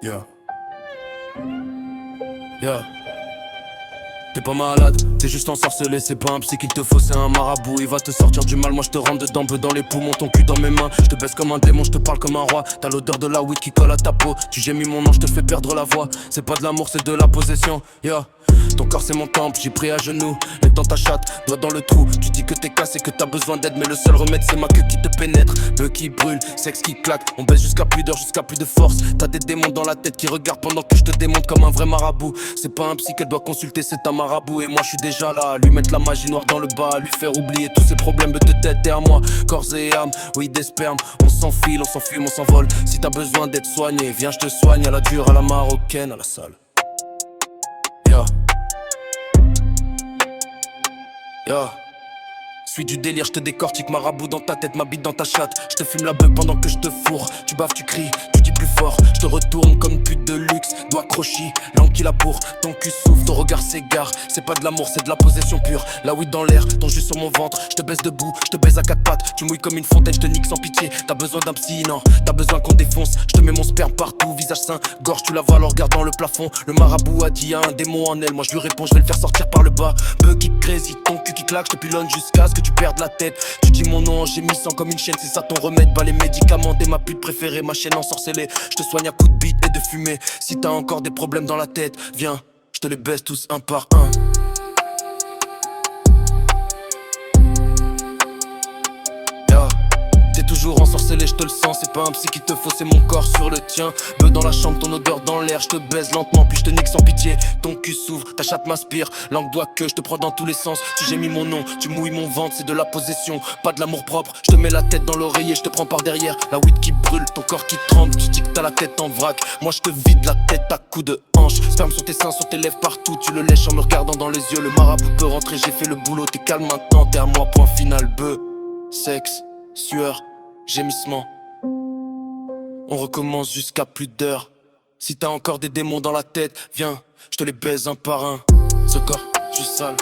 Yeah. Yeah. T'es pas malade, t'es juste ensorcelé, c'est pas un psy qu'il te faut, c'est un marabout. Il va te sortir du mal, moi je te rentre dedans, peu dans les poumons, ton cul dans mes mains. Je te baisse comme un démon, je te parle comme un roi. T'as l'odeur de la weed qui colle à ta peau. Tu gémis mon nom, je te fais perdre la voix. C'est pas de l'amour, c'est de la possession. Yeah. Ton corps c'est mon temple, j'y prie à genoux. Et dans ta chatte, doigt dans le trou. Tu dis que t'es cassé, que t'as besoin d'aide, mais le seul remède c'est ma queue qui te pénètre. Bœuf qui brûle, sexe qui claque. On baisse jusqu'à plus d'heures, jusqu'à plus de force. T'as des démons dans la tête qui regardent pendant que je te démonte comme un vrai marabout. C'est pas un psy qu'elle doit consulter, c'est un marabout. Et moi je suis déjà là, lui mettre la magie noire dans le bas, lui faire oublier tous ses problèmes de tête et à moi. Corps et âme, oui des spermes. On s'enfile, on s'enfume, on s'envole. Si t'as besoin d'être soigné, viens je te soigne à la dure, à la marocaine, à la salle. Yeah. Yeah. Suis du délire, je te décortique, marabout dans ta tête, ma bite dans ta chatte. Je te fume la beuh pendant que je te fourre. Tu baves, tu cries, tu dis plus fort. Je te retourne comme une pute de luxe. Doigt crochis, langue qui la bourre. Ton cul souffle, ton regard s'égare. C'est pas de l'amour, c'est de la possession pure. La weed dans l'air, ton jus sur mon ventre. Je te baisse debout, je te baise à quatre pattes. Tu mouilles comme une fontaine, je te nique sans pitié. T'as besoin d'un psy, non, t'as besoin qu'on défonce. Je te mets mon sperme partout, visage sain, gorge, tu la vois en regardant le plafond. Le marabout a dit y'a un démon en elle. Moi je lui réponds, je vais le faire sortir par le bas. Beuh qui grésille, ton cul qui claque, je te pilonne jusqu'à ce que tu perdes la tête. Tu dis mon nom en gémissant comme une chienne, c'est ça ton remède. Pas les médicaments, t'es ma pute préférée, ma chaîne ensorcelée. Je te soigne à coups de bite et de fumée. Si t'as encore des problèmes dans la tête, viens, je te les baisse tous un par un. Yeah. T'es toujours ensorcelé, je te le sens, c'est pas un psy qu'il te faut, c'est mon corps sur le tien. Beuh dans la chambre, ton odeur dans l'air, je te baise lentement, puis je te nique sans pitié. Ton cul s'ouvre, ta chatte m'aspire, langue doigt que je te prends dans tous les sens. Tu gémis mon nom, tu mouilles mon ventre, c'est de la possession, pas de l'amour propre. Je te mets la tête dans l'oreiller, je te prends par derrière. La weed qui brûle, ton corps qui tremble, tu dis que t'as la tête en vrac. Moi je te vide la tête à coups de hanche. Sperme sur tes seins, sur tes lèvres partout, tu le lèches en me regardant dans les yeux. Le marabout peut rentrer, j'ai fait le boulot, t'es calme maintenant, t'es à moi, point final. Beuh, sexe, sueur, gémissement. On recommence jusqu'à plus d'heures. Si t'as encore des démons dans la tête, viens, je te les baise un par un. Ce corps, juste sale.